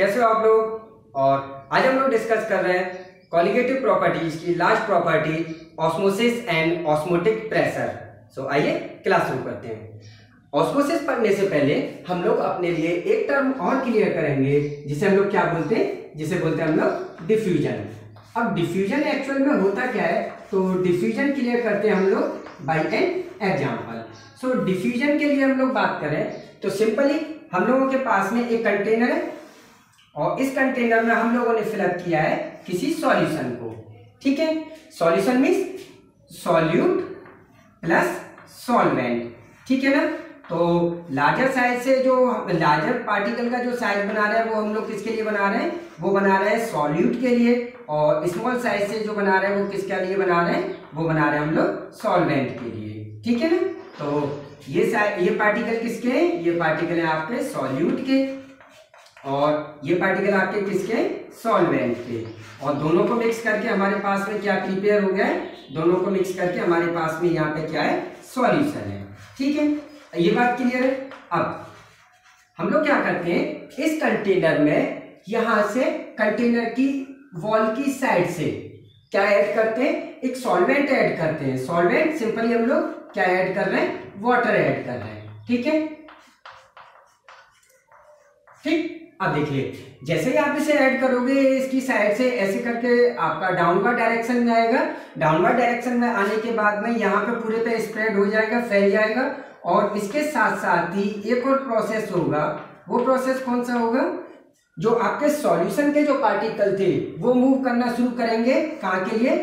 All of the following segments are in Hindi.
कैसे हो आप लोग। और आज हम लोग डिस्कस कर रहे हैं कॉलिगेटिव प्रॉपर्टीज की last property osmosis and osmotic pressure. So आइए क्लास शुरू करते हैं। ऑस्मोसिस पढ़ने से पहले हम लोग अपने लिए एक टर्म और क्लियर करेंगे जिसे हम लोग क्या बोलते हैं, जिसे बोलते हैं हम लोग डिफ्यूजन। अब डिफ्यूजन एक्चुअल में होता क्या है, तो डिफ्यूजन क्लियर करते हैं हम लोग by an example. So diffusion के लिए हम लोग बात करें तो सिंपली हम लोगों के पास में एक कंटेनर है और इस कंटेनर में हम लोगों ने फिलअप किया है किसी सॉल्यूशन को। ठीक है, solution means solute plus solvent. ठीक है ना। तो लार्जर साइज से जो लार्जर पार्टिकल का जो साइज बना रहे हैं वो हम लोग किसके लिए बना रहे हैं, वो बना रहे हैं सॉल्यूट के लिए, और स्मॉल साइज से जो बना रहे हैं वो किसके लिए बना रहे हैं, वो बना रहे हैं हम लोग सॉल्वेंट के लिए। ठीक है ना। तो ये पार्टिकल किसके हैं, ये पार्टिकल है आपके सॉल्यूट के और ये पार्टिकल आपके किसके, सॉल्वेंट के। और दोनों को मिक्स करके हमारे पास में क्या प्रिपेयर हो गया है, दोनों को मिक्स करके हमारे पास में यहाँ पे क्या है, सॉल्यूशन है। ठीक है, ये बात क्लियर है। अब हम लोग क्या करते हैं, इस कंटेनर में यहां से कंटेनर की वॉल की साइड से क्या ऐड करते हैं, एक सॉल्वेंट ऐड करते हैं। सॉल्वेंट सिंपली हम लोग क्या ऐड कर रहे हैं, वाटर ऐड कर रहे हैं। ठीक है, ठीक। अब देखिए जैसे ही आप इसे ऐड करोगे इसकी साइड से ऐसे करके आपका डाउनवर्ड डायरेक्शन में आएगा। डाउनवर्ड डायरेक्शन में आने के बाद में यहाँ पे पूरे पे स्प्रेड हो जाएगा, फैल जाएगा। और इसके साथ साथ ही एक और प्रोसेस होगा, वो प्रोसेस कौन सा होगा, जो आपके सॉल्यूशन के जो पार्टिकल थे वो मूव करना शुरू करेंगे, कहाँ के लिए,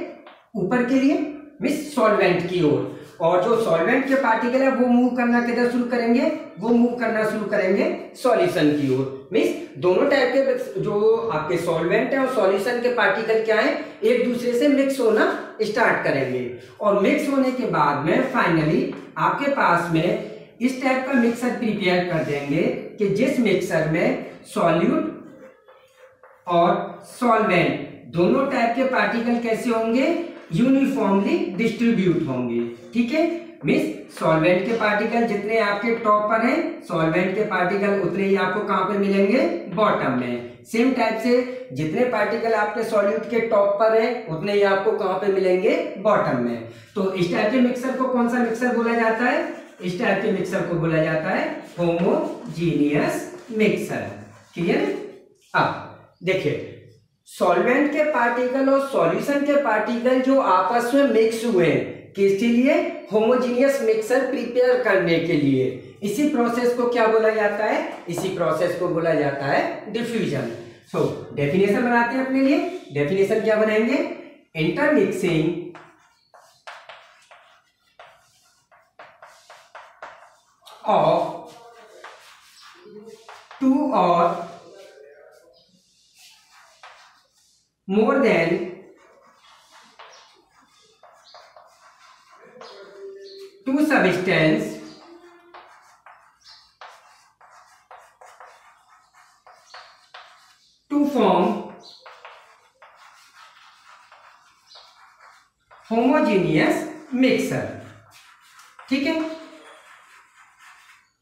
ऊपर के लिए, मींस सॉल्वेंट की ओर। और जो सॉल्वेंट के पार्टिकल है वो मूव करना किधर शुरू करेंगे, वो मूव करना शुरू करेंगे सॉल्यूशन की ओर। मींस दोनों टाइप के जो आपके सॉल्वेंट है और सॉल्यूशन के पार्टिकल क्या है, एक दूसरे से मिक्स होना स्टार्ट करेंगे। और मिक्स होने के बाद में फाइनली आपके पास में इस टाइप का मिक्सर प्रिपेयर कर देंगे कि जिस मिक्सर में सॉल्यूट और सॉल्वेंट दोनों टाइप के पार्टिकल कैसे होंगे, यूनिफॉर्मली डिस्ट्रीब्यूट होंगे। ठीक है, मींस सॉल्वेंट के पार्टिकल जितने आपके टॉप पर हैं, सॉल्वेंट के पार्टिकल उतने ही आपको कहां पे मिलेंगे, बॉटम में। सेम टाइप से जितने पार्टिकल आपके सॉल्यूट के टॉप पर हैं उतने ही आपको कहां पे मिलेंगे, बॉटम में। तो इस टाइप के मिक्सर को कौन सा मिक्सर बोला जाता है, इस टाइप के मिक्सर को बोला जाता है होमोजीनियस मिक्सर। क्लियर। अब देखिए सॉल्वेंट के पार्टिकल और सॉल्यूशन के पार्टिकल जो आपस में मिक्स हुए किसके लिए, होमोजीनियस मिक्सर प्रिपेयर करने के लिए। इसी प्रोसेस को क्या बोला जाता है, इसी प्रोसेस को बोला जाता है डिफ्यूजन। सो डेफिनेशन बनाते हैं अपने लिए। डेफिनेशन क्या बनाएंगे, इंटरमिक्सिंग ऑफ टू और more than two substance to form homogeneous mixer। ठीक है,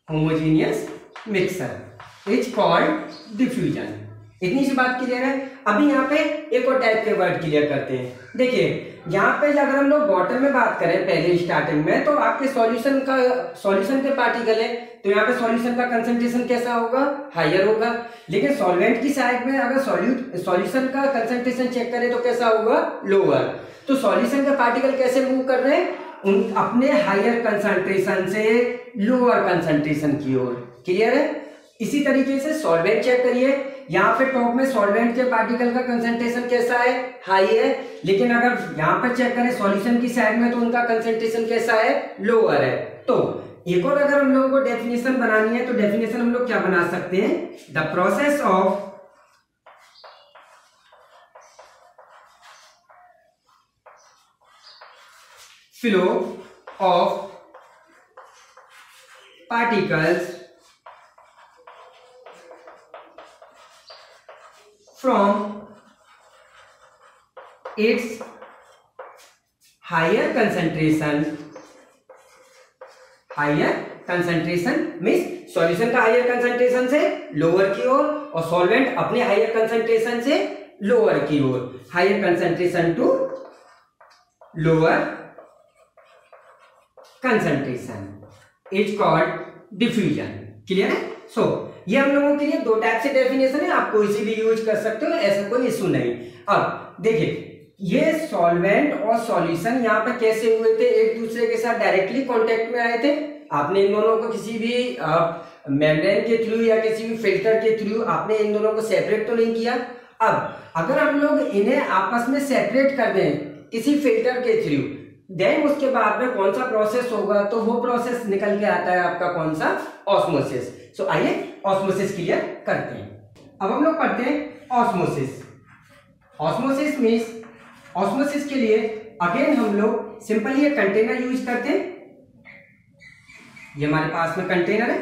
homogeneous mixer is called diffusion। इतनी सी बात क्लियर है। अभी यहाँ पे एक और टाइप के वर्ड क्लियर करते हैं। देखिए यहाँ पे अगर हम लोग बॉटम में बात करें पहले स्टार्टिंग में, तो आपके सॉल्यूशन के पार्टिकल है, तो यहाँ पे सॉल्यूशन का कंसंट्रेशन कैसा होगा, हायर होगा। लेकिन सॉल्वेंट की साइड में अगर सॉल्यूशन का कंसंट्रेशन चेक करें तो कैसा होगा, लोअर। तो सॉल्यूशन के पार्टिकल कैसे मूव कर रहे हैं, उन अपने हायर कंसंट्रेशन से लोअर कंसंट्रेशन की ओर। क्लियर है। इसी तरीके से सॉल्वेंट चेक करिए, यहाँ पे टॉप में सॉल्वेंट के पार्टिकल का कंसंट्रेशन कैसा है, हाई है। लेकिन अगर यहाँ पर चेक करें सॉल्यूशन की साइड में तो उनका कंसंट्रेशन कैसा है, लोअर है। तो एक और अगर हम लोगों को डेफिनेशन बनानी है तो डेफिनेशन हम लोग क्या बना सकते हैं, the process of flow of particles from its higher concentration higher concentration means solution का हायर कंसंट्रेशन से लोअर की ओर और सॉल्वेंट अपने हायर कंसंट्रेशन से लोअर की ओर, higher concentration to lower concentration is called diffusion. Clear है? सो ये हम लोगों के लिए दो टाइप से डेफिनेशन है, आप कोई सी भी यूज कर सकते हो, ऐसा कोई इशू नहीं। अब देखिए ये सॉल्वेंट और सॉल्यूशन यहाँ पे कैसे हुए थे, एक दूसरे के साथ डायरेक्टली कांटेक्ट में आए थे। आपने इन दोनों को किसी भी मेम्ब्रेन के थ्रू या किसी भी फिल्टर के थ्रू आपने इन दोनों को सेपरेट तो नहीं किया। अब अगर हम लोग इन्हें आपस में सेपरेट कर दें किसी फिल्टर के थ्रू, देन उसके बाद में कौन सा प्रोसेस होगा, तो वो प्रोसेस निकल के आता है आपका कौन सा, ऑस्मोसिस। सो आइए ऑस्मोसिस क्लियर करते हैं। अब हम लोग पढ़ते हैं ऑस्मोसिस। ऑस्मोसिस मींस, ऑस्मोसिस के लिए अगेन हम लोग सिंपली ये कंटेनर यूज करते हैं। ये हमारे पास में कंटेनर है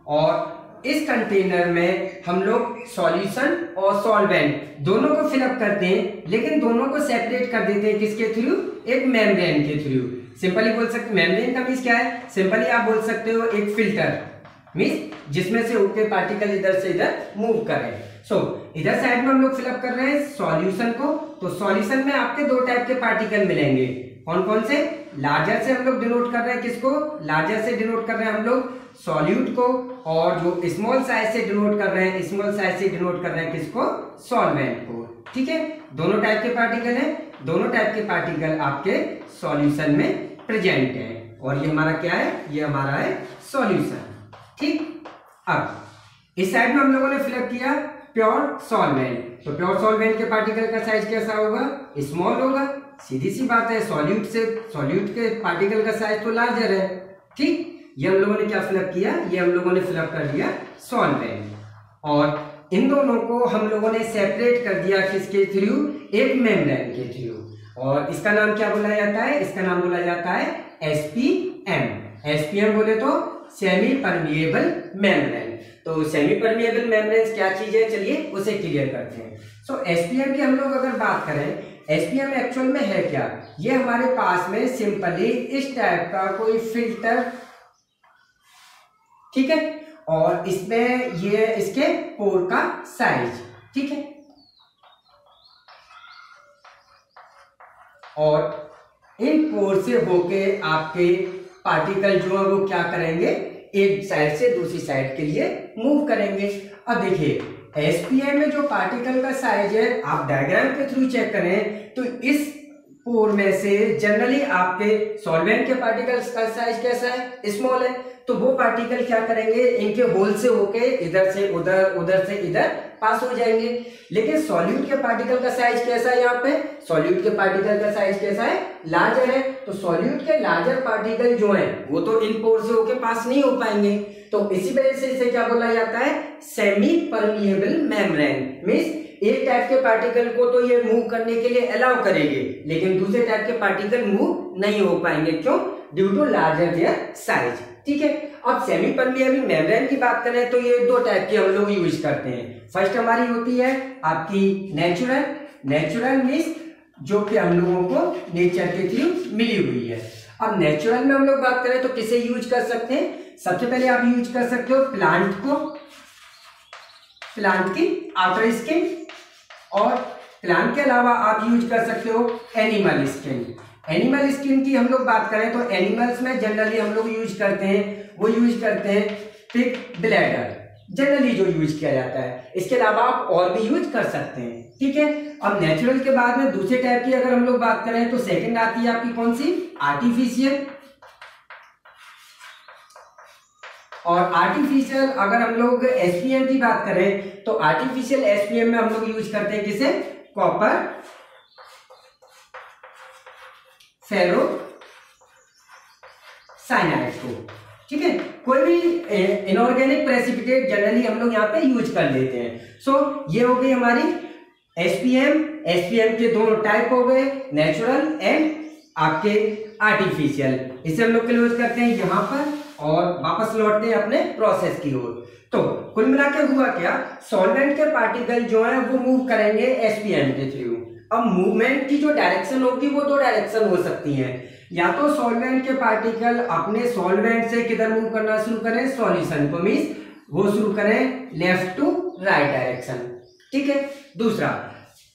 और इस कंटेनर में हम लोग सॉल्यूशन और सॉल्वेंट दोनों को फिलअप करते हैं, लेकिन दोनों को सेपरेट कर देते हैं किसके थ्रू, एक मेम्ब्रेन के थ्रू। सिंपली बोल सकते, मेम्ब्रेन का मींस क्या है, सिंपली आप बोल सकते हो एक फिल्टर मींस जिसमें से उनके पार्टिकल इधर से इधर मूव करें। सो इधर साइड में हम लोग फिलअप कर रहे हैं सॉल्यूशन को, तो सॉल्यूशन में आपके दो टाइप के पार्टिकल मिलेंगे। कौन कौन से, लार्जर से हम लोग डिनोट कर रहे हैं किसको, लार्जर से डिनोट कर रहे हैं हम लोग सॉल्यूट को, और जो स्मॉल साइज से डिनोट कर रहे हैं, स्मॉल साइज से डिनोट कर रहे हैं किसको, सॉल्वेंट को। ठीक है, दोनों टाइप के पार्टिकल हैं, दोनों टाइप के पार्टिकल आपके सॉल्यूशन में प्रेजेंट है, और ये हमारा क्या है, ये हमारा है सॉल्यूशन। ठीक, अब इस साइड में हम लोगों ने फिलअप किया प्योर सॉल्वेंट, तो प्योर सॉल्वेंट के पार्टिकल का साइज कैसा होगा, स्मॉल होगा। सीधी सी बात है, सॉल्यूट के पार्टिकल का साइज तो लार्जर है। ठीक, ये हम लोगों ने क्या फिलअप किया, ये हम लोगों ने फिलअप कर दिया सॉल्वेंट, और इन दोनों को हम लोगों ने सेपरेट कर दिया किसके थ्रू, एक मेम्ब्रेन के थ्रू, और इसका नाम क्या बोला जाता है, इसका नाम बोला जाता है एसपीएम। एसपीएम बोले तो सेमी परमिएबल मेम्ब्रेन। तो सेमी परमिएबल मेम्ब्रेन क्या चीज है, चलिए उसे क्लियर करते हैं। सो एसपीएम की हम लोग अगर बात करें, एसपीएम एक्चुअल में है क्या, ये हमारे पास में सिंपली इस टाइप का कोई फिल्टर, ठीक है, और इसमें ये इसके पोर का साइज, ठीक है, और इन पोर से होके आपके पार्टिकल जो है वो क्या करेंगे, एक साइड से दूसरी साइड के लिए मूव करेंगे। अब देखिए एसपीएम में जो पार्टिकल का साइज है, आप डायग्राम के थ्रू चेक करें तो इस पोर में से जनरली आपके सॉल्वेंट के पार्टिकल्स का साइज कैसा है, स्मॉल है, तो वो पार्टिकल क्या करेंगे, इनके होल से होके इधर से उधर, उधर से इधर पास हो जाएंगे। लेकिन सॉल्यूट के पार्टिकल का साइज कैसा है, यहाँ पे सॉल्यूट के पार्टिकल का साइज कैसा है, लार्जर है, तो सॉल्यूट के लार्जर पार्टिकल जो है वो तो इन पोर से होके पास नहीं हो पाएंगे, तो इसी वजह से इसे क्या बोला जाता है, सेमी परमिएबल मेम्ब्रेन। मींस एक टाइप के पार्टिकल को तो ये मूव करने के लिए अलाउ करेंगे, लेकिन दूसरे टाइप के पार्टिकल मूव नहीं हो पाएंगे, क्यों, due to larger their size. ठीक है, अब सेमी परमिएबल मेम्ब्रेन की बात करें तो ये दो टाइप की हम लोग यूज करते हैं। फर्स्ट हमारी होती है आपकी नेचुरल, नेचुरल मींस जो कि हम लोगों को नेचर के थ्रू मिली हुई है। अब नेचुरल में हम लोग बात करें तो किसे यूज कर सकते हैं, सबसे पहले आप यूज कर सकते हो प्लांट को, प्लांट की आउटर स्किन, और प्लांट के अलावा आप यूज कर सकते हो एनिमल स्किन। एनिमल स्किन की हम लोग बात करें तो एनिमल्स में जनरली हम लोग यूज करते हैं, वो यूज करते हैं पिग ब्लैडर, जनरली जो यूज किया जाता है। इसके अलावा आप और भी यूज कर सकते हैं। ठीक है, अब नेचुरल के बाद में दूसरे टाइप की अगर हम लोग बात करें तो सेकंड आती है आपकी कौन सी, आर्टिफिशियल। और आर्टिफिशियल अगर हम लोग एसपीएम की बात करें तो आर्टिफिशियल एसपीएम में हम लोग यूज करते हैं किसे, कॉपर फेरो साइनाइड को। ठीक है, कोई भी इनऑर्गेनिक प्रेसिपिटेट जनरली हम लोग यहाँ पे यूज कर लेते हैं। सो ये हो गई हमारी एसपीएम। एसपीएम के दोनों टाइप हो गए, नेचुरल एंड आपके आर्टिफिशियल। इसे हम लोग यूज करते हैं यहाँ पर और वापस लौटते हैं अपने प्रोसेस की ओर। तो कुल मिला के हुआ क्या, सॉल्वेंट के पार्टिकल जो है वो मूव करेंगे एसपीएम के थ्रू। अब मूवमेंट की जो डायरेक्शन होगी वो दो डायरेक्शन हो सकती हैं, या तो सॉल्वेंट के पार्टिकल अपने सॉल्वेंट से किधर मूव करना शुरू करें, सॉल्यूशन को, मींस वो शुरू करें लेफ्ट टू राइट डायरेक्शन, ठीक है। दूसरा,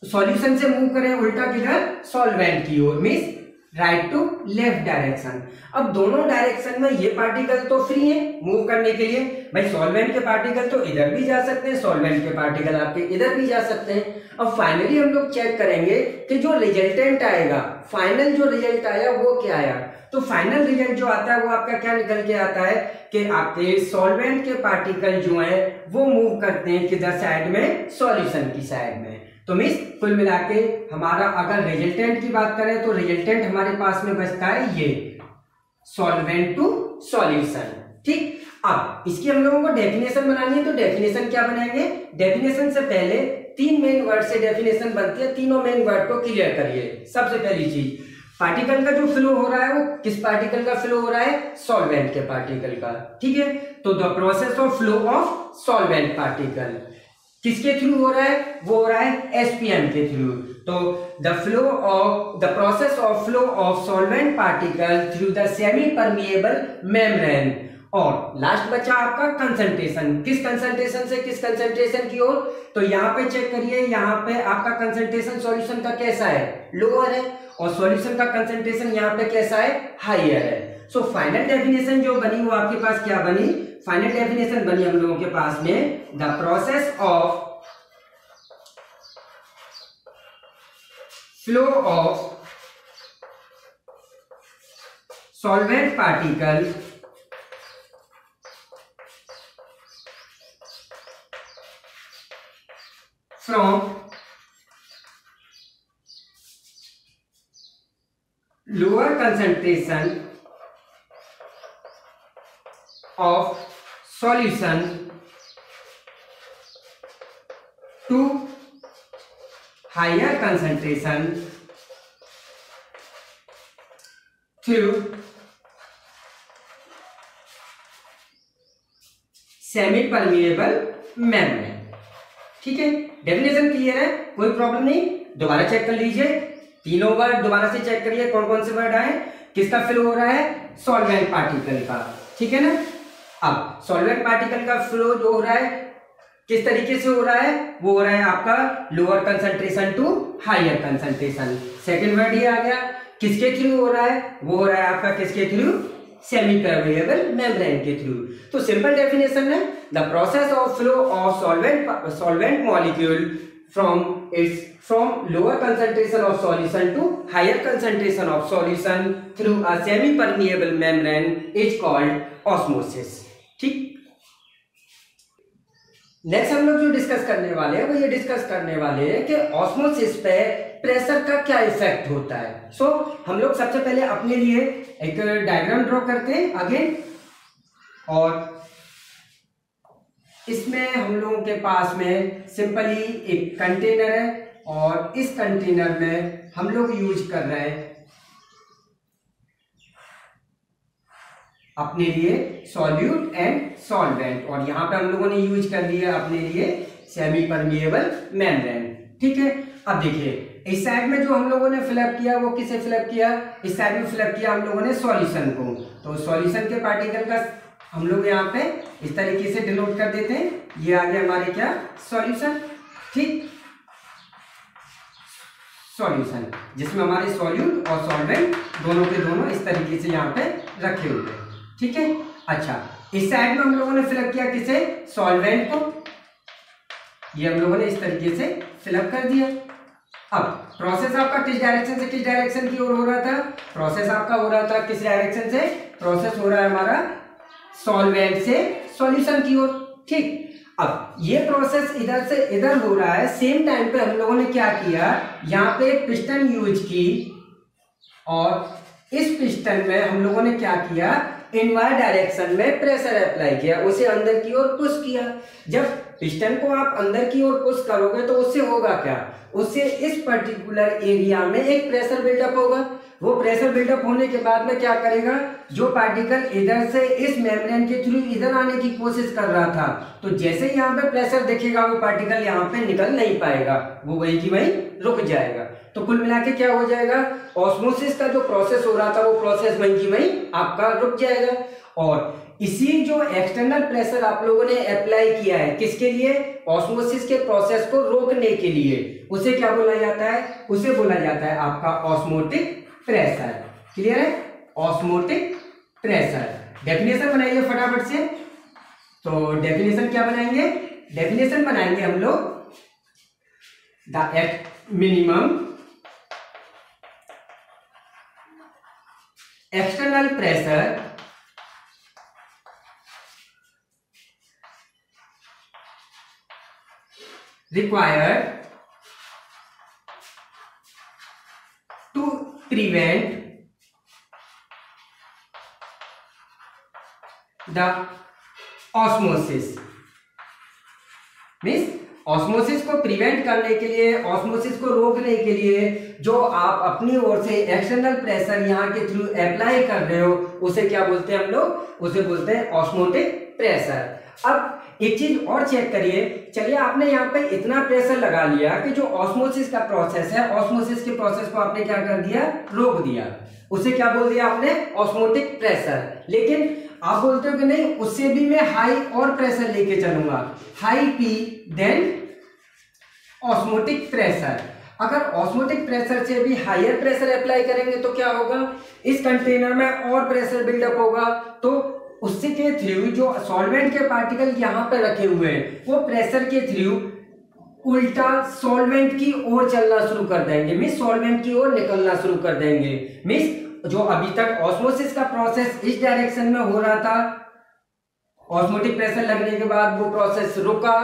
सॉल्यूशन से मूव करें उल्टा किधर, सॉल्वेंट की ओर, means right to left direction. अब दोनों डायरेक्शन में ये पार्टिकल तो फ्री है मूव करने के लिए, भाई सॉल्वेंट के पार्टिकल तो इधर भी जा सकते हैं, सॉल्वेंट के पार्टिकल आपके इधर भी जा सकते हैं। अब फाइनली हम लोग चेक करेंगे कि जो रिजल्टेंट आएगा, फाइनल जो रिजल्ट आया वो क्या आया। तो फाइनल रिजल्ट जो आता है वो आपका क्या निकल के आता है कि आपके सॉल्वेंट के पार्टिकल जो है वो मूव करते हैं किधर साइड में, सॉल्यूशन की साइड में। तो मीन्स कुल मिला के हमारा अगर रिजल्टेंट की बात करें तो रिजल्टेंट हमारे पास में बचता है ये सॉल्वेंट टू सॉल्यूशन, ठीक। अब इसकी हम लोगों को डेफिनेशन बनानी है, तो डेफिनेशन क्या बनाएंगे, डेफिनेशन से पहले 3 मेन वर्ड से डेफिनेशन बनती है, तीनों मेन वर्ड को क्लियर करिए। सबसे पहली चीज, पार्टिकल का जो फ्लो हो रहा है वो किस पार्टिकल का फ्लो हो रहा है, सॉल्वेंट के पार्टिकल का, ठीक है। तो the process of flow of solvent particle किसके थ्रू हो रहा है, वो हो रहा है एसपीएम के थ्रू। तो the process of flow of solvent particle through the semi permeable membrane. और लास्ट बचा आपका कंसंट्रेशन, किस कंसंट्रेशन से किस कंसंट्रेशन की ओर, तो यहाँ पे चेक करिए, यहाँ पे आपका कंसंट्रेशन सॉल्यूशन का कैसा है, लोअर है, और सॉल्यूशन का कंसंट्रेशन यहाँ पे कैसा है, हाईयर है। सो फाइनल डेफिनेशन जो बनी वो आपके पास क्या बनी, फाइनल डेफिनेशन बनी हम लोगों के पास में, the process of flow of solvent particle from lower concentration of solution to higher concentration through semi permeable membrane, ठीक है। डेफिनेशन क्लियर है, कोई प्रॉब्लम नहीं, दोबारा चेक कर लीजिए, तीनों वर्ड दोबारा से चेक करिए कौन कौन से वर्ड आए, किसका फ्लो हो रहा है, सॉल्वेंट पार्टिकल का, ठीक है ना। अब सॉल्वेंट पार्टिकल का फ्लो जो हो रहा है किस तरीके से हो रहा है, वो हो रहा है आपका lower concentration to higher concentration. Second word ये आ गया, किसके थ्रू हो रहा है, वो हो रहा है आपका किसके थ्रू, सेमी परमिएबल मेम्ब्रेन के थ्रू। तो सिंपल डेफिनेशन है, the process of flow of solvent molecule from lower concentration of solution to higher concentration of solution through a semi permeable membrane is called osmosis, ठीक। नेक्स्ट हम लोग जो डिस्कस करने वाले हैं वो ये डिस्कस करने वाले हैं कि ऑस्मोसिस पे प्रेशर का क्या इफेक्ट होता है। सो हम लोग सबसे पहले अपने लिए एक डायग्राम ड्रॉ करते हैं अगेन, और इसमें हम लोगों के पास में सिंपली एक कंटेनर है, और इस कंटेनर में हम लोग यूज कर रहे हैं अपने लिए सॉल्यूट एंड सॉल्वेंट, और यहां पे हम लोगों ने यूज कर लिया अपने लिए सेमी परमिएबल मेम्ब्रेन, ठीक है। अब देखिए इस साइड में जो हम लोगों ने फिलअप किया वो किसे फिलअप किया, इस साइड में फिलअप किया हम लोगों ने सॉल्यूशन को। तो सॉल्यूशन के पार्टिकल का हम लोग यहाँ पे इस तरीके से डिनोट कर देते हैं, ये आ गया हमारे क्या, सॉल्यूशन, ठीक, सॉल्यूशन, जिसमें हमारे सॉल्यूट और सॉल्वेंट दोनों के दोनों इस तरीके से यहाँ पे रखे हुए हैं, ठीक है। अच्छा, इस साइड में हम लोगों ने फिलअप किया किसे, सॉल्वेंट को, ये हम लोगों ने इस तरीके से फिलअप कर दिया। अब प्रोसेस आपका किस डायरेक्शन से किस डायरेक्शन की ओर हो रहा था, प्रोसेस आपका हो रहा था किस डायरेक्शन से, प्रोसेस हो रहा है हमारा सॉल्वेंट से सॉल्यूशन की ओर, ठीक। अब ये प्रोसेस इधर से इधर हो रहा है, सेम टाइम पे हम लोगों ने क्या किया, यहाँ पे एक पिस्टन यूज की, और इस पिस्टन में हम लोगों ने क्या किया, इनवर्ड डायरेक्शन में प्रेशर अप्लाई किया, उसे अंदर की ओर पुश किया। जब पिस्टन को आप अंदर की ओर पुश करोगे तो उससे होगा क्या, उससे इस पर्टिकुलर एरिया में एक प्रेशर बिल्डअप होगा। वो प्रेशर बिल्डअप होने के बाद में क्या करेगा, जो पार्टिकल इधर से इस मेम्ब्रेन के थ्रू इधर आने की कोशिश कर रहा था, तो जैसे ही यहाँ पे प्रेशर दिखेगा वो पार्टिकल यहाँ पे निकल नहीं पाएगा, वो वही की वही रुक जाएगा, तो कुल मिला के क्या हो जाएगा, ऑस्मोसिस का जो प्रोसेस हो रहा था वो प्रोसेस वहीं की वहीं आपका रुक जाएगा। और इसी जो एक्सटर्नल प्रेशर आप लोगों ने अप्लाई किया है किसके लिए, ऑस्मोसिस के प्रोसेस को रोकने के लिए, उसे क्या बोला जाता है, उसे बोला जाता है आपका ऑस्मोटिक प्रेशर। क्लियर है, ऑस्मोटिक प्रेशर। डेफिनेशन बनाइए फटाफट से। तो डेफिनेशन क्या बनाएंगे, डेफिनेशन बनाएंगे हम लोग, the minimum external pressure required to prevent the osmosis, means osmosis को प्रिवेंट करने के लिए, ऑस्मोसिस को रोकने के लिए जो आप अपनी ओर से एक्सटर्नल प्रेशर यहाँ के थ्रू अप्लाई कर रहे हो उसे क्या बोलते हैं हम लोग, उसे बोलते हैं ऑस्मोटिक प्रेशर। अब एक चीज और चेक करिए, चलिए आपने यहाँ पे इतना प्रेशर लगा लिया कि जो ऑस्मोसिस का प्रोसेस है, ऑस्मोसिस के प्रोसेस को आपने क्या कर दिया, रोक दिया, उसे क्या बोल दिया आपने, ऑस्मोटिक प्रेशर। लेकिन आप बोलते हो कि नहीं, उससे भी मैं हाई और प्रेशर लेके चलूंगा, high P than osmotic pressure. अगर ऑस्मोटिक प्रेशर से भी हायर प्रेशर अप्लाई करेंगे तो क्या होगा, इस कंटेनर में और प्रेशर बिल्डअप होगा, तो उससे के थ्रू जो सॉल्वेंट के पार्टिकल यहाँ पे रखे हुए हैं वो प्रेशर के थ्रू उल्टा सॉल्वेंट की ओर चलना शुरू कर देंगे, मीन्स सॉल्वेंट की ओर निकलना शुरू कर देंगे। मीन्स जो अभी तक ऑस्मोसिस का प्रोसेस इस डायरेक्शन में हो रहा था, ऑस्मोटिक प्रेशर लगने के बाद वो प्रोसेस रुका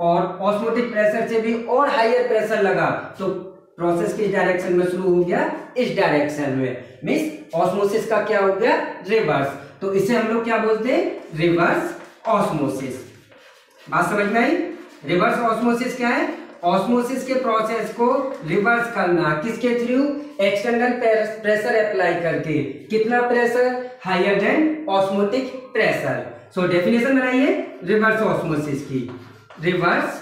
और ऑस्मोटिक प्रेशर से भी और हायर प्रेशर लगा तो प्रोसेस किस डायरेक्शन में शुरू हो गया, इस डायरेक्शन में। मीन्स ऑस्मोसिस का क्या हो गया, रिवर्स। तो इसे हम लोग क्या बोलते हैं, रिवर्स ऑस्मोसिस। बात समझ में आई, रिवर्स ऑस्मोसिस क्या है, ऑस्मोसिस के प्रोसेस को रिवर्स करना, किसके थ्रू, एक्सटर्नल प्रेशर अप्लाई करके। कितना pressure, higher than osmotic pressure. So definition बनाइए रिवर्स ऑस्मोसिस की, reverse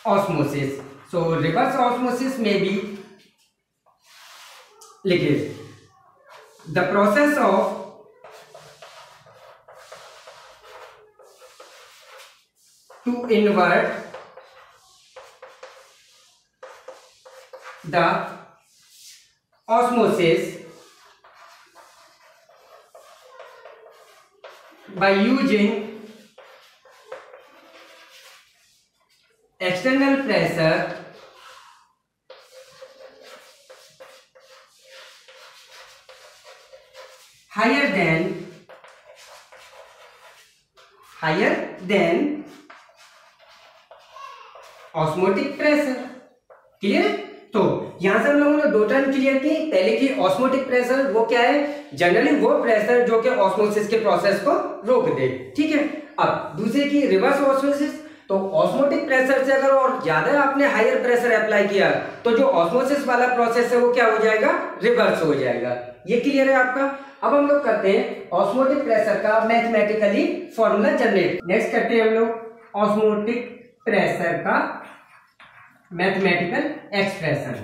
osmosis. So reverse osmosis में भी लिखिए, the process of to invert the osmosis by using external pressure higher than osmotic pressure. Clear. तो यहां से हम लोगों ने दो टर्म क्लियर की, पहले की ऑस्मोटिक प्रेशर, वो क्या है, जनरली वो प्रेशर जो कि ऑस्मोसिस के प्रोसेस को रोक दे, ठीक है। अब दूसरे की रिवर्स ऑस्मोसिस, तो ऑस्मोटिक प्रेशर से अगर और ज्यादा आपने हायर प्रेशर अप्लाई किया तो जो ऑस्मोसिस वाला प्रोसेस है वो क्या हो जाएगा, रिवर्स हो जाएगा। ये क्लियर है आपका। अब हम लोग करते हैं ऑस्मोटिक प्रेशर का मैथमेटिकली फॉर्मूला जनरेट। नेक्स्ट करते हैं हम लोग ऑस्मोटिक प्रेशर का मैथमेटिकल एक्सप्रेशन।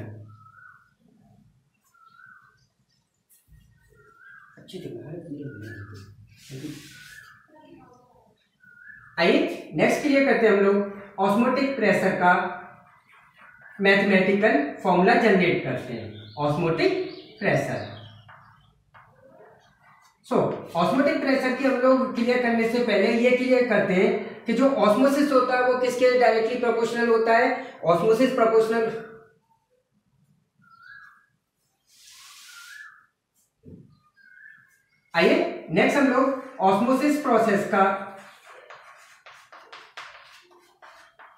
आइए नेक्स्ट क्लियर करते हैं हम लोग ऑस्मोटिक प्रेशर का मैथमेटिकल फॉर्मूला जनरेट करते हैं, ऑस्मोटिक प्रेशर। सो ऑस्मोटिक प्रेशर की हम लोग क्लियर करने से पहले ये क्लियर करते हैं कि जो ऑस्मोसिस होता है वो किसके डायरेक्टली प्रोपोर्शनल होता है, ऑस्मोसिस प्रोपोर्शनल आइए नेक्स्ट हम लोग ऑस्मोसिस प्रोसेस का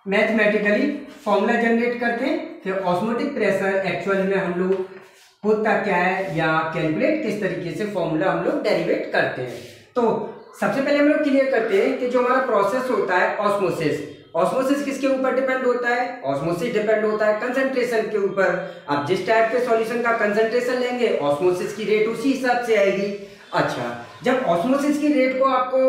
मैथमेटिकली फॉर्मूला जनरेट करते हैं। फिर ऑस्मोटिक प्रेशर एक्चुअल में हम लोग होता क्या है या कैलकुलेट किस तरीके से फॉर्मूला हम लोग डेरिवेट करते हैं। तो सबसे पहले हम लोग क्लियर करते हैं कि जो हमारा प्रोसेस होता है ऑस्मोसिस, ऑस्मोसिस किसके ऊपर डिपेंड होता है, ऑस्मोसिस डिपेंड होता है कंसंट्रेशन के ऊपर। आप जिस टाइप के सॉल्यूशन का कंसंट्रेशन लेंगे ऑस्मोसिस की रेट उसी हिसाब से आएगी। अच्छा, जब ऑस्मोसिस की रेट को आपको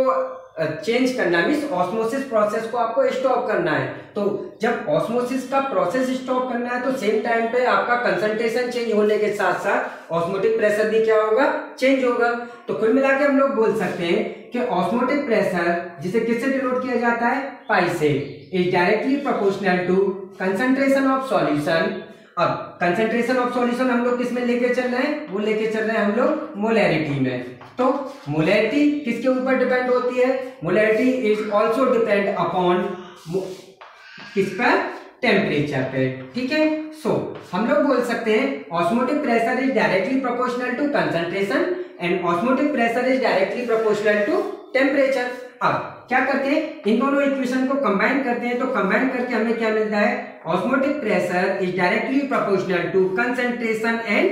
चेंज करना मीन्स ऑस्मोसिस प्रोसेस को आपको स्टॉप करना है। तो जब ऑस्मोसिस का प्रोसेस स्टॉप करना है तो सेम टाइम पे आपका कंसंट्रेशन चेंज होने के साथ साथ ऑस्मोटिक प्रेशर भी क्या होगा, चेंज होगा। तो कुल मिला के हम लोग बोल सकते हैं कि ऑस्मोटिक प्रेशर जिसे किससे डिनोट किया जाता है, पाई से, is directly proportional to concentration of solution. अब कंसंट्रेशन ऑफ सॉल्यूशन हम लोग किस में लेके चल रहे हैं, वो लेके चल रहे हैं हम लोग मोलैरिटी में। तो मोलैरिटी किसके ऊपर डिपेंड होती है, molarity is also depend upon किस पर, टेम्परेचर पे। ठीक है, सो हम लोग बोल सकते हैं osmotic pressure is directly proportional to concentration and osmotic pressure is directly proportional to temperature. अब क्या करते हैं, इन दोनों इक्वेशन को कंबाइन करते हैं, तो कंबाइन करके हमें क्या मिलता है, osmotic pressure is directly proportional to concentration and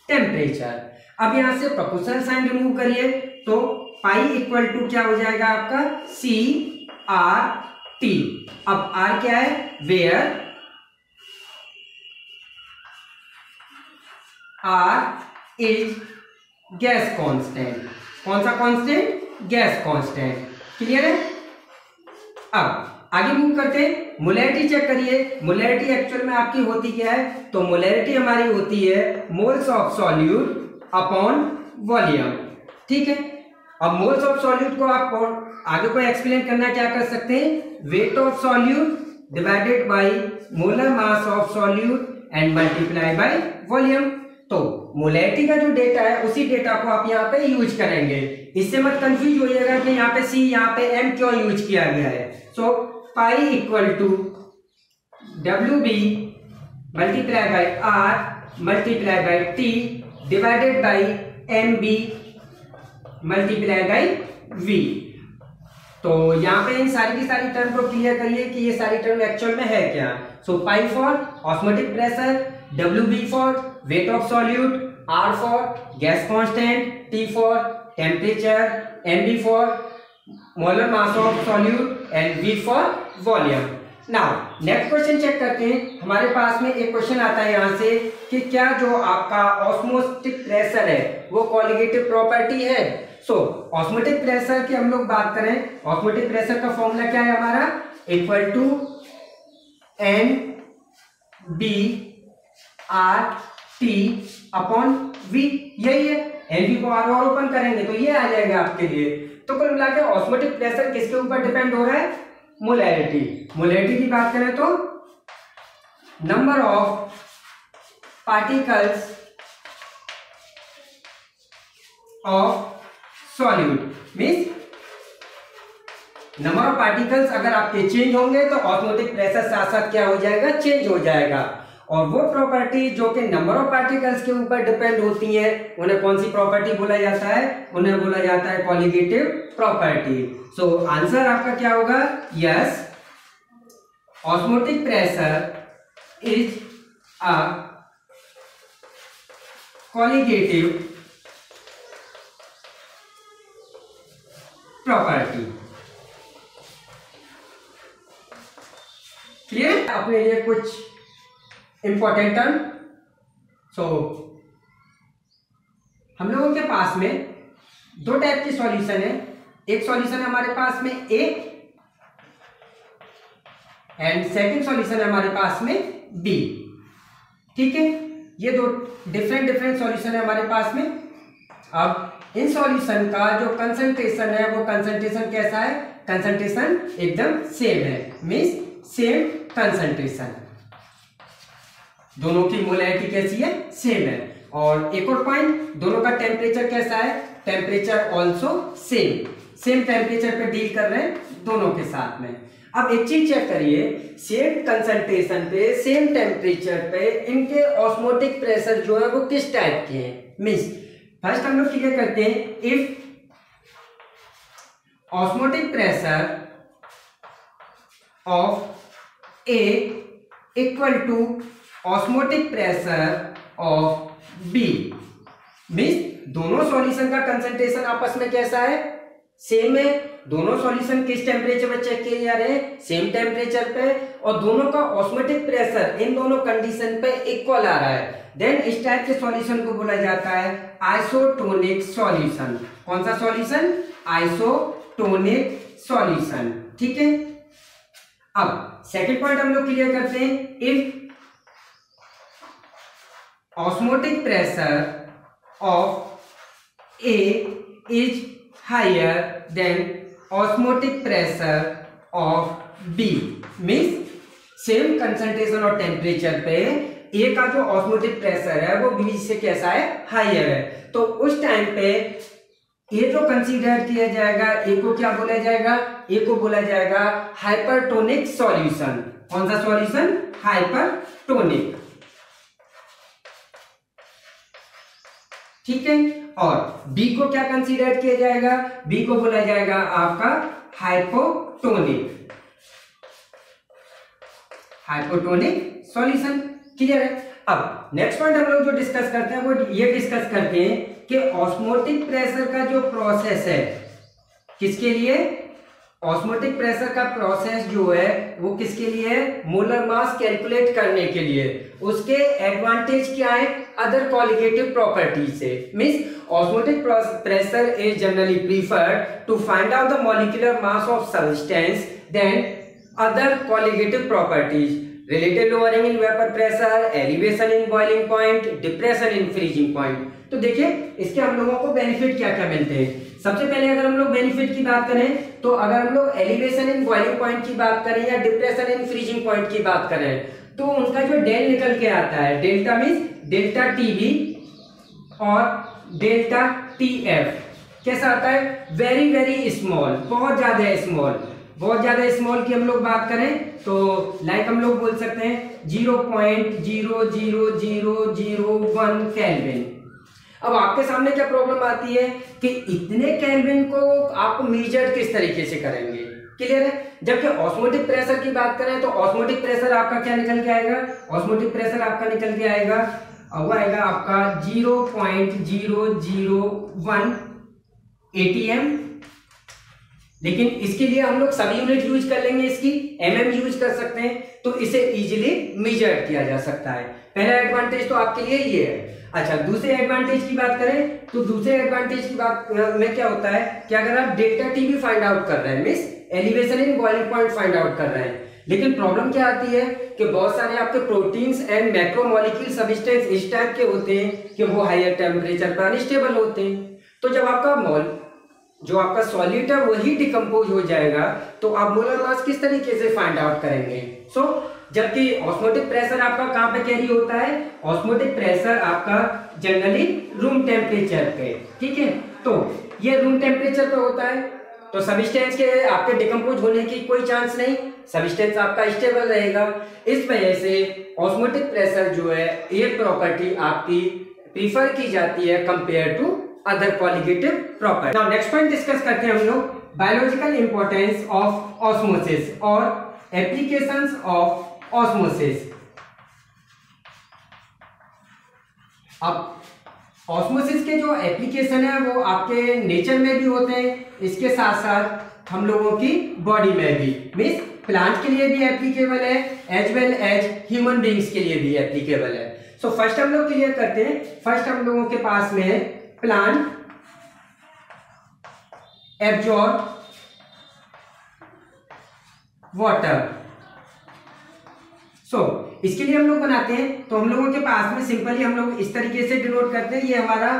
temperature. अब यहां से प्रोपोर्शनल साइन रिमूव करिए तो पाई इक्वल टू क्या हो जाएगा आपका, सी आर टी। अब आर क्या है, where R is gas constant. कौन सा कांस्टेंट, गैस कांस्टेंट। क्लियर है। अब आगे मूव करते हैं, मोलैरिटी चेक करिए। मोलैरिटी एक्चुअल में आपकी होती क्या है, तो मोलैरिटी हमारी होती है moles of solute upon volume. ठीक है, अब मोल्स ऑफ सॉल्यूट को आप आगे को एक्सप्लेन करना क्या कर सकते हैं, wait of solute divided by molar mass of solute and multiply by volume. तो मोलैरिटी का जो डेटा है उसी डेटा को आप यहाँ पे यूज करेंगे। इससे मत कंफ्यूज होइएगा कि यहाँ पे सी यहाँ पे एम क्यों यूज किया गया है। So pi equal to W B multiply by R multiply by T divided by M B multiply by V. तो यहाँ पे इन सारी की सारी टर्म को क्लियर करिए कि ये सारी टर्म एक्चुअल में है क्या। So pi for osmotic pressure, W B for weight of solute, R for gas constant, T for temperature, M B for molar mass of solute and V for volume. Now next question check करते हैं। हमारे पास में एक क्वेश्चन आता है यहाँ से कि क्या जो आपका ऑस्मोटिक प्रेशर है वो कॉलिगेटिव प्रॉपर्टी है। सो ऑस्मोटिक प्रेशर की हम लोग बात करें, ऑस्मोटिक प्रेशर का फॉर्मूला क्या है हमारा, equal to N B R T upon V. यही है, एन बी को आर और ओपन करेंगे तो ये आ जाएगा आपके लिए। तो कुल मिलाकर ऑस्मोटिक प्रेशर किसके ऊपर डिपेंड हो रहा है, मोलैरिटी। मोलैरिटी की बात करें तो number of particles of solute means number of particles अगर आपके चेंज होंगे तो ऑस्मोटिक प्रेशर साथ साथ क्या हो जाएगा, चेंज हो जाएगा। और वो प्रॉपर्टी जो कि नंबर ऑफ पार्टिकल्स के ऊपर डिपेंड होती है उन्हें कौन सी प्रॉपर्टी बोला जाता है, उन्हें बोला जाता है कॉलिगेटिव प्रॉपर्टी। सो आंसर आपका क्या होगा, yes osmotic pressure is a colligative property. Clear. अपने लिए कुछ इंपॉर्टेंट टर्म। सो हम लोगों के पास में दो टाइप की सॉल्यूशन है। एक सॉल्यूशन है हमारे पास में ए एंड सेकंड सॉल्यूशन है हमारे पास में बी। ठीक है, ये दो डिफरेंट सॉल्यूशन है हमारे पास में। अब इन सॉल्यूशन का जो कंसंट्रेशन है वो कंसंट्रेशन कैसा है, कंसंट्रेशन एकदम सेम है, मींस सेम कंसंट्रेशन। दोनों की मोलैरिटी कैसी है, सेम है। और एक और पॉइंट, दोनों का टेम्परेचर कैसा है, टेम्परेचर ऑल्सो सेम टेम्परेचर पे डील कर रहे हैं दोनों के साथ में। अब एक चीज चेक करिए, सेम कंसंट्रेशन पे सेम टेम्परेचर पे इनके ऑस्मोटिक प्रेशर जो है वो किस टाइप के हैं। मीन्स फर्स्ट हम लोग क्लियर करते हैं, if osmotic pressure of A equal to osmotic pressure of B, means दोनों सॉल्यूशन का कंसंट्रेशन आपस में कैसा है, सेम है। दोनों सॉल्यूशन किस टेम्परेचर पे चेक किए जा रहे हैं, सेम टेम्परेचर पे, और दोनों का ऑस्मोटिक प्रेशर इन दोनों कंडीशन पे इक्वल आ रहा है। देन इस टाइप के सॉल्यूशन को बोला जाता है आइसोटोनिक सॉल्यूशन। कौन सा सॉल्यूशन? Isotonic solution. ठीक है, अब सेकंड पॉइंट हम लोग क्लियर करते हैं। If osmotic pressure of A is higher than osmotic pressure of B, means same concentration और टेम्परेचर पे ए का जो ऑस्मोटिक प्रेशर है वो बी से कैसा है? हायर है। तो उस टाइम पे ए जो कंसीडर किया जाएगा, ए को क्या बोला जाएगा? ए को बोला जाएगा हाइपरटोनिक सॉल्यूशन। कौन सा सॉल्यूशन? हाइपरटोनिक। ठीक है, और बी को क्या कंसीडर किया जाएगा? बी को बोला जाएगा आपका हाइपोटोनिक, हाइपोटोनिक सॉल्यूशन। क्लियर है? अब नेक्स्ट पॉइंट हम लोग जो डिस्कस करते हैं वो ये डिस्कस करते हैं कि ऑस्मोटिक प्रेशर का जो प्रोसेस है, किसके लिए? ऑस्मोटिक प्रेशर का प्रोसेस जो है वो किसके लिए है? मोलर मास कैलकुलेट करने के लिए। उसके एडवांटेज क्या है? अदर कॉलिगेटिव प्रॉपर्टी से। Means osmotic pressure is generally preferred to find out the molecular mass of substance than other colligative properties related lowering in vapor pressure, elevation in boiling point, depression in freezing point। तो देखिए इसके हम लोगों को बेनिफिट क्या क्या मिलते हैं। सबसे पहले अगर हम लोग बेनिफिट की बात करें तो अगर हम लोग एलिवेशन इन बॉइलिंग पॉइंट की बात करें या डिप्रेशन इन फ्रीजिंग पॉइंट की बात करें तो उनका जो डेल निकल के आता है, डेल्टा मीन्स डेल्टा टीबी और डेल्टा टीएफ कैसा आता है? वेरी वेरी स्मॉल, बहुत ज्यादा स्मॉल। बहुत ज्यादा स्मॉल की हम लोग बात करें तो लाइक हम लोग बोल सकते हैं 0.00001 केल्विन। अब आपके सामने क्या प्रॉब्लम आती है कि इतने केल्विन को आप मेजर किस तरीके से करेंगे? क्लियर है? जबकि ऑस्मोटिक प्रेशर की बात करें तो ऑस्मोटिक प्रेशर आपका क्या निकल के आएगा? ऑस्मोटिक प्रेशर आपका निकल के आएगा, वो आएगा आपका 0.001 ATM। लेकिन इसके लिए हम लोग सभी यूनिट यूज कर लेंगे, इसकी mm यूज कर सकते हैं, तो इसे इजीली मेजर किया जा सकता है। पहला एडवांटेज तो आपके लिए ये है। अच्छा, दूसरे एडवांटेज की बात करें तो दूसरे एडवांटेज की बात में क्या होता है कि अगर आप डेल्टा टी भी फाइंड आउट कर रहे हैं, means elevation in boiling point find out कर रहे हैं, लेकिन प्रॉब्लम क्या आती है कि बहुत सारे आपके प्रोटीन्स एंड मैक्रोमोलिक्यूल सब्सटेंस इस टाइप के होते हैं कि वो हायर टेम्परेचर पर अनस्टेबल होते हैं। तो जब आपका जो आपका सॉलिड है वही डिकम्पोज हो जाएगा तो आप मोलर मास किस तरीके से फाइंड आउट करेंगे? जबकि ऑस्मोटिक प्रेशर आपका कहां पे कैरी होता है? ऑस्मोटिक प्रेशर आपका जनरली रूम टेम्परेचर पे। ठीक है, तो ये रूम टेम्परेचर पे होता है तो सब्सटेंस के आपके डिकम्पोज होने की कोई चांस नहीं, सब्सटेंस आपका स्टेबल रहेगा। इस वजह से ऑस्मोटिक प्रेशर जो है ये प्रॉपर्टी आपकी प्रीफर की जाती है compare to other colligative property. Now next point discuss करते हैं हम लोग बायोलॉजिकल इंपॉर्टेंस ऑफ ऑस्मोसिस और एप्लीकेशंस ऑफ ऑस्मोसिस। अब ऑस्मोसिस के जो एप्लीकेशन है वो आपके नेचर में भी होते हैं, इसके साथ साथ हम लोगों की बॉडी में भी, मीन्स प्लांट के लिए भी एप्लीकेबल है as well as human beings के लिए भी एप्लीकेबल है। सो फर्स्ट हम लोग क्लियर करते हैं। फर्स्ट हम लोगों के पास में है प्लांट एब्जॉर्ब वाटर। इसके लिए हम लोग बनाते हैं तो हम लोगों के पास में सिंपली हम लोग इस तरीके से डिनोट करते हैं, ये हमारा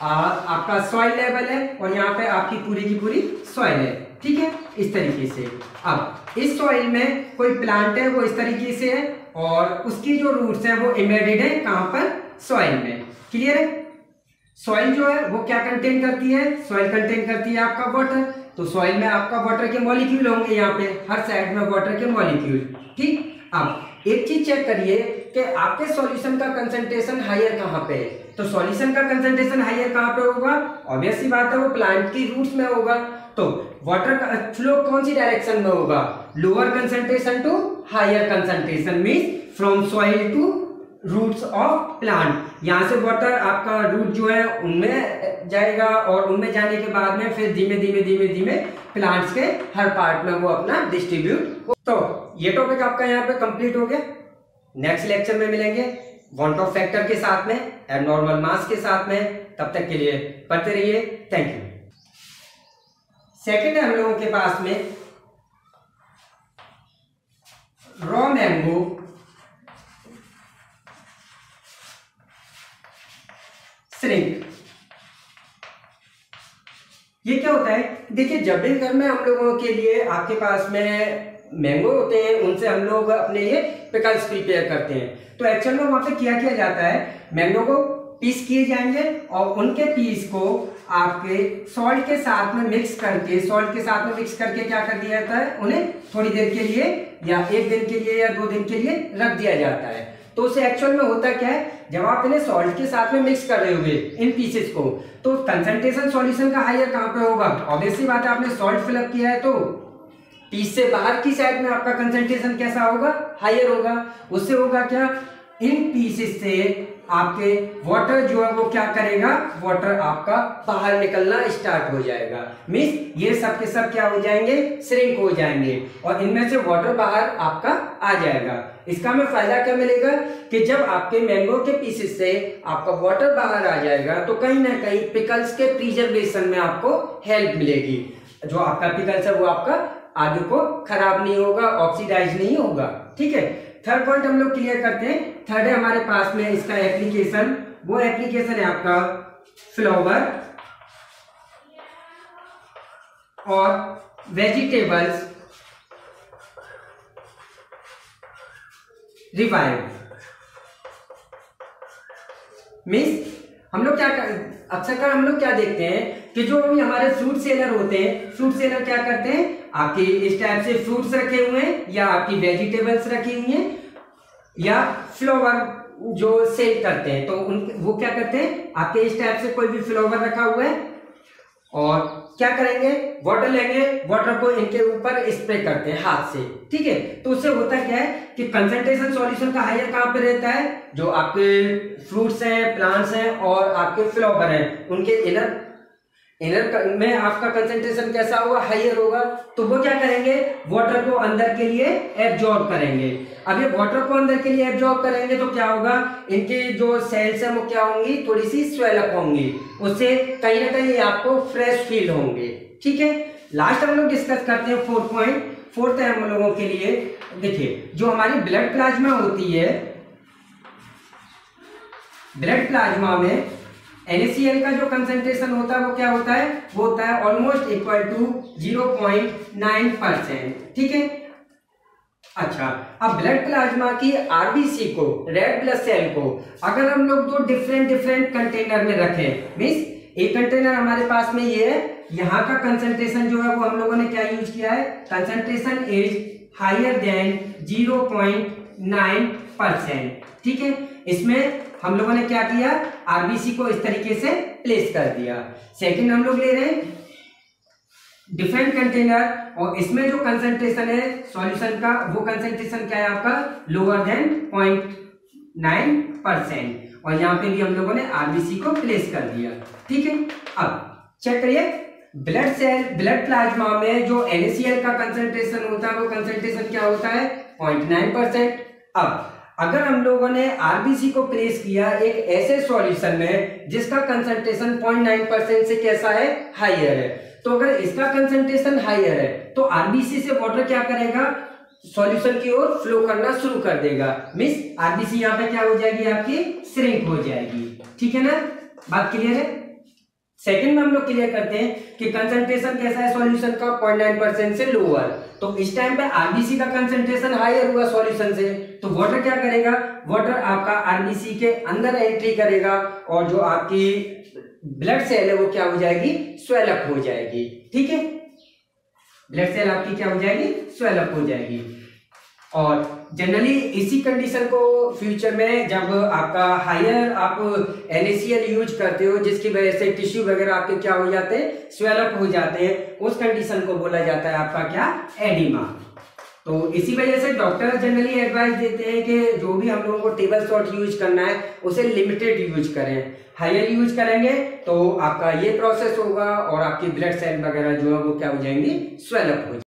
आपका सॉइल लेवल है और यहाँ पे आपकी पूरी की पूरी सॉइल है। ठीक है, इस तरीके से। अब इस सॉइल में कोई प्लांट है वो इस तरीके से है और उसकी जो रूट्स हैं वो एम्बेडेड है कहां पर? सॉइल में। क्लियर है? सॉइल जो है वो क्या कंटेन करती है? सॉइल कंटेन करती है आपका वाटर, तो सॉइल में आपका वाटर के मॉलिक्यूल होंगे, यहाँ पे हर साइड में वाटर के मॉलिक्यूल। ठीक, अब एक चीज चेक करिए कि आपके सॉल्यूशन का कंसंट्रेशन हायर कहां पे है? तो सॉल्यूशन का कंसंट्रेशन हायर कहां पे होगा? ऑब्वियस सी बात है वो प्लांट की रूट्स में होगा। तो वाटर का फ्लो कौन सी डायरेक्शन में होगा? Lower concentration to higher concentration, means from soil to roots of plant. यहां से वाटर आपका रूट जो है उनमें जाएगा और उनमें जाने के बाद में फिर धीमे धीमे धीमे धीमे प्लांट्स के हर पार्ट में वो अपना डिस्ट्रीब्यूट। तो ये टॉपिक आपका यहाँ पे कंप्लीट हो गया। नेक्स्ट लेक्चर में मिलेंगे वांट ऑफ फैक्टर के साथ में, एबनॉर्मल मास के साथ में। तब तक के लिए पढ़ते रहिए। Thank you. सेकंड है हम लोगों के पास में रॉ मैंगो श्रिंक। ये क्या होता है, देखिए जब भी घर में हम लोगों के लिए आपके पास में मैंगो होते हैं, उनसे हम लोग अपने लिए पिकल्स प्रिपेयर करते हैं। तो एक्चुअल में वहां पे क्या किया जाता है, मैंगो को पीस किए जाएंगे और उनके पीस को आपके सॉल्ट के साथ में मिक्स करके क्या कर दिया जाता है, उन्हें थोड़ी देर के लिए या 1 दिन के लिए या 2 दिन के लिए रख दिया जाता है। तो उससे एक्चुअल में होता क्या है, जब आप इन्हें सॉल्ट के साथ में मिक्स कर रहे होंगे इन पीसेस को, तो कंसंट्रेशन सॉल्यूशन का हायर कहां पे होगा, ऑब्वियसली बात है, आपने सॉल्ट फिलअप किया है तो पीस से बाहर की साइड में आपका कंसंट्रेशन कैसा होगा, हायर होगा। उससे होगा क्या, इन पीसेस से आपके वाटर जो है वो क्या करेगा, वाटर आपका बाहर निकलना स्टार्ट हो जाएगा। मींस ये सब के सब क्या हो जाएंगे, श्रिंक हो जाएंगे और इनमें से वाटर बाहर आपका आ जाएगा। इसका हमें फायदा क्या मिलेगा कि जब आपके मैंगो के पीसेस से आपका वाटर बाहर आ जाएगा तो कहीं ना कहीं पिकल्स के प्रिजर्वेशन में आपको हेल्प मिलेगी। जो आपका पिकल्स है वो आपका आगे को खराब नहीं होगा, ऑक्सीडाइज नहीं होगा। ठीक है, थर्ड पॉइंट हम लोग क्लियर करते हैं। थर्ड है हमारे पास में इसका एप्लीकेशन, वो एप्लीकेशन है आपका फ्लावर और वेजिटेबल्स रिवाइव। मीन्स हम लोग अक्सर हम लोग क्या देखते हैं कि जो भी हमारे फ्रूट सेलर होते हैं, फ्रूट सेलर क्या करते हैं, आपके इस टाइप से फ्रूट्स रखे हुए हैं या आपकी वेजिटेबल्स रखी हुई हैं या फ्लावर जो सेल करते हैं, तो वो क्या करते हैं, आपके इस टाइप से कोई भी फ्लावर रखा हुआ है और क्या करेंगे, वाटर लेंगे, वाटर को इनके ऊपर स्प्रे करते हैं हाथ से। ठीक है, तो उससे होता क्या है कि कंसंट्रेशन सॉल्यूशन का हायर कहां पे रहता है, जो आपके फ्रूट्स हैं, प्लांट्स हैं और आपके फ्लावर हैं, उनके इनर में आपका कंसंट्रेशन कैसा होगा, हायर होगा। तो वो क्या करेंगे, वाटर को अंदर के लिए एब्जॉर्ब करेंगे। अब ये वाटर को अंदर के लिए एब्जॉर्ब करेंगे तो क्या होगा, इनके जो सेल्स है वो क्या होंगी, थोड़ी सी स्वेल अप होंगी, उससे कहीं ना कहीं आपको फ्रेश फील होंगे। ठीक है, लास्ट हम लोग डिस्कस करते हैं फोर्थ पॉइंट। फोर्थ है हम लोगों के लिए, देखिए जो हमारी ब्लड प्लाज्मा होती है, ब्लड प्लाज्मा में NaCl का जो कंसंट्रेशन होता है वो क्या होता है, वो होता है ऑलमोस्ट इक्वल टू 0.9%। ठीक है, अच्छा अब ब्लड प्लाज्मा की आरबीसी को, रेड ब्लड सेल को अगर हम लोग दो डिफरेंट कंटेनर में रखें, मींस एक कंटेनर हमारे पास में ये है, यहाँ का कंसंट्रेशन जो है वो हम लोगों ने क्या यूज किया है, कंसंट्रेशन इज हायर देन 0.9%। ठीक है, इसमें हम लोगों ने क्या किया, आरबीसी को इस तरीके से प्लेस कर दिया। सेकंड हम लोग ले रहे हैं डिफरेंट कंटेनर और इसमें जो कंसंट्रेशन है सॉल्यूशन का, वो कंसंट्रेशन क्या है आपका, लोअर देन 0.9% और यहाँ पे भी हम लोगों ने आरबीसी को प्लेस कर दिया। ठीक है, अब चेक करिए, ब्लड सेल, ब्लड प्लाज्मा में जो NaCl का कंसंट्रेशन होता है वो कंसंट्रेशन क्या होता है, 0.9%। अब अगर हम लोगों ने आरबीसी को प्लेस किया एक ऐसे सॉल्यूशन में जिसका कंसंट्रेशन 0.9% से कैसा है, हायर है, तो अगर इसका कंसंट्रेशन हायर है तो आरबीसी से वाटर क्या करेगा, सॉल्यूशन की ओर फ्लो करना शुरू कर देगा। मींस आरबीसी यहाँ पे क्या हो जाएगी, आपकी श्रिंक हो जाएगी। ठीक है ना, बात क्लियर है। सेकंड में हम लोग क्लियर करते हैं कि कंसंट्रेशन कैसा है सॉल्यूशन का, 0.9% से लोअर, तो इस टाइम पे आरबीसी का कंसंट्रेशन हायर हुआ सॉल्यूशन से, तो वाटर क्या करेगा, वाटर आपका आरबीसी के अंदर एंट्री करेगा और जो आपकी ब्लड सेल है वो क्या हो जाएगी, स्वेल अप हो जाएगी। ठीक है, ब्लड सेल आपकी क्या हो जाएगी, स्वेल अप हो जाएगी। और जनरली इसी कंडीशन को फ्यूचर में जब आपका हायर आप NaCl यूज करते हो जिसकी वजह से टिश्यू वगैरह आपके क्या हो जाते हैं, स्वेल अप हो जाते हैं, उस कंडीशन को बोला जाता है आपका क्या, एडिमा। तो इसी वजह से डॉक्टर जनरली एडवाइस देते हैं कि जो भी हम लोगों को टेबल सॉल्ट यूज करना है उसे लिमिटेड यूज करें। हायर यूज करेंगे तो आपका ये प्रोसेस होगा और आपकी ब्लड सेल वगैरह जो है वो क्या हो जाएंगी, स्वेल अप हो जाएंगी।